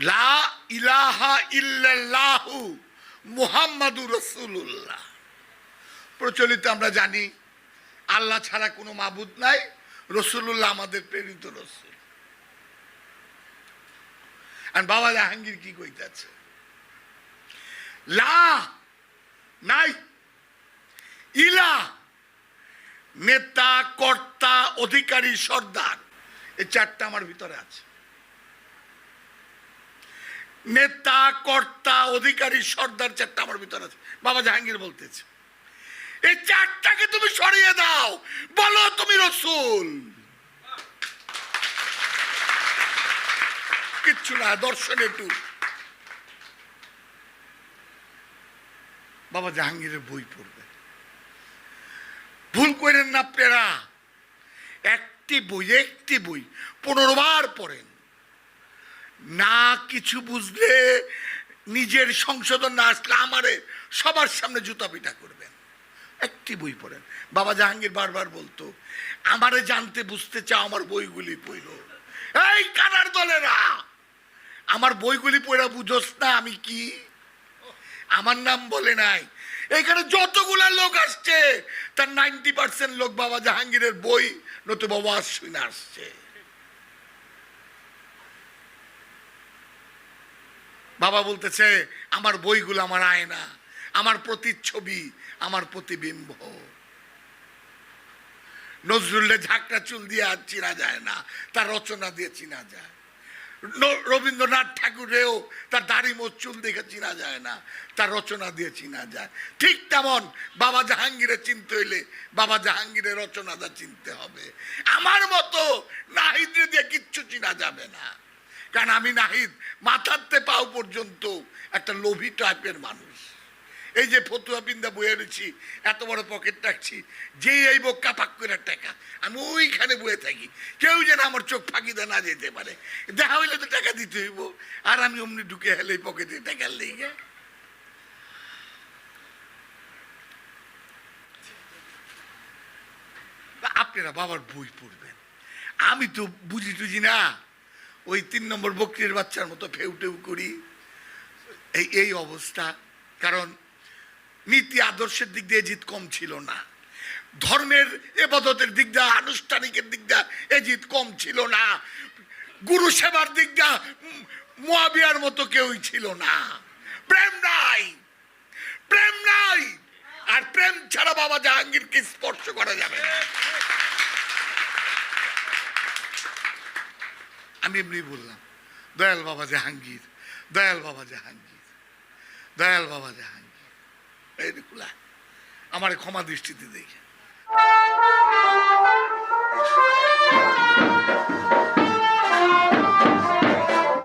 লা ইলাহা ইল্লাল্লাহু মুহাম্মাদুর রাসূলুল্লাহ। প্রচলিত আমরা জানি আল্লাহ ছাড়া কোনো মাবুদ নাই, রাসূলুল্লাহ আমাদের প্রেরিত রাসূল। আর বাবা জাহাঙ্গীর কি কইতাছে? লা নাই, ইলা নেতা, কর্তা, অধিকারী, সর্দার, এই চারটা আমার ভিতরে আছে। নেতা, কর্তা, অধিকারী, সর্দার চারটা আমার ভিতরে আছে। বাবা জাহাঙ্গীর বলতেছে এই চারটাকে তুমি সরিয়ে দাও, বলো তুমি রাসূল। কিচ্ছু না, দর্শন একটু। বাবা জাহাঙ্গীরের বই পড়বে, ভুল করেন না আপনারা। একটি বই 15 বার পড়েন। না কিছু বুঝলে, নিজের সংশোধন না আসলে আমারে সবার সামনে জুতা পিটা করবেন। একটি বই পড়েন। বাবা জাহাঙ্গীর বারবার বলতো, আমারে জানতে বুঝতে চাও, আমার বইগুলি পড়ো। এই কানার দলেরা, আমার বইগুলি পড়া বুঝোস না আমি কি? আমার নাম বলে নাই। এখানে যতগুলা লোক আসছে তার 90% লোক বাবা জাহাঙ্গীরের বই নতুবা ওয়াজ শুনে আসছে। বাবা বলতেছে আমার বইগুলো আমার আয়না, আমার প্রতিচ্ছবি, আমার প্রতিবিম্ব। নজরুলের ঝাঁকড়া চুল দিয়ে আর চিনা যায় না, তার রচনা দিয়ে চিনা যায়। রবীন্দ্রনাথ ঠাকুরেও তার দাড়ি মোচ চুল দেখে চিনা যায় না, তার রচনা দিয়ে চিনা যায়। ঠিক তেমন বাবা জাহাঙ্গীরের চিনতে হইলে বাবা জাহাঙ্গীরের রচনাটা চিনতে হবে। আমার মতো নাহিদ দিয়ে কিচ্ছু চিনা যাবে না, কারণ আমি নাহিদ মাথাতে পাও পর্যন্ত একটা লোভী টাইপের মানুষ। এই যে ফতুয়া পিন্দা বয়ে রয়েছি, এত বড় পকেট রাখছি, যে এই বোকা পাক করে টাকা, আমি ওইখানে বয়ে থাকি, কেউ যেন আমার চোখ ফাঁকিতে না যেতে পারে। দেখা হইলে তো টাকা দিতে হইব, আর আমি অমনি ঢুকে হেলে পকেটে টাকা লেগে। আপনারা বাবার বই পড়বেন। আমি তো বুঝি টুঝি না, ওই 3 নম্বর বকরির বাচ্চার মতো ফেউ টেউ করি, এই অবস্থা। কারণ নীতি আদর্শের দিক দিয়ে জিত কম ছিল না, ধর্মের ইবাদতের দিক দিয়ে, আনুষ্ঠানিকের দিক দিয়ে এজিত কম ছিল না, গুরু সেবার দিক দিয়ে মুয়াবিয়ার মতো কেউই ছিল না। প্রেম নাই, প্রেম নাই, আর প্রেম ছাড়া বাবা জাহাঙ্গীরকে স্পর্শ করা যাবে না। আমি এমনি বললাম দয়াল বাবা জাহাঙ্গীর, দয়াল বাবা জাহাঙ্গীর, দয়াল বাবা জাহাঙ্গীর। এই আমার ক্ষমা দৃষ্টিতে দেখে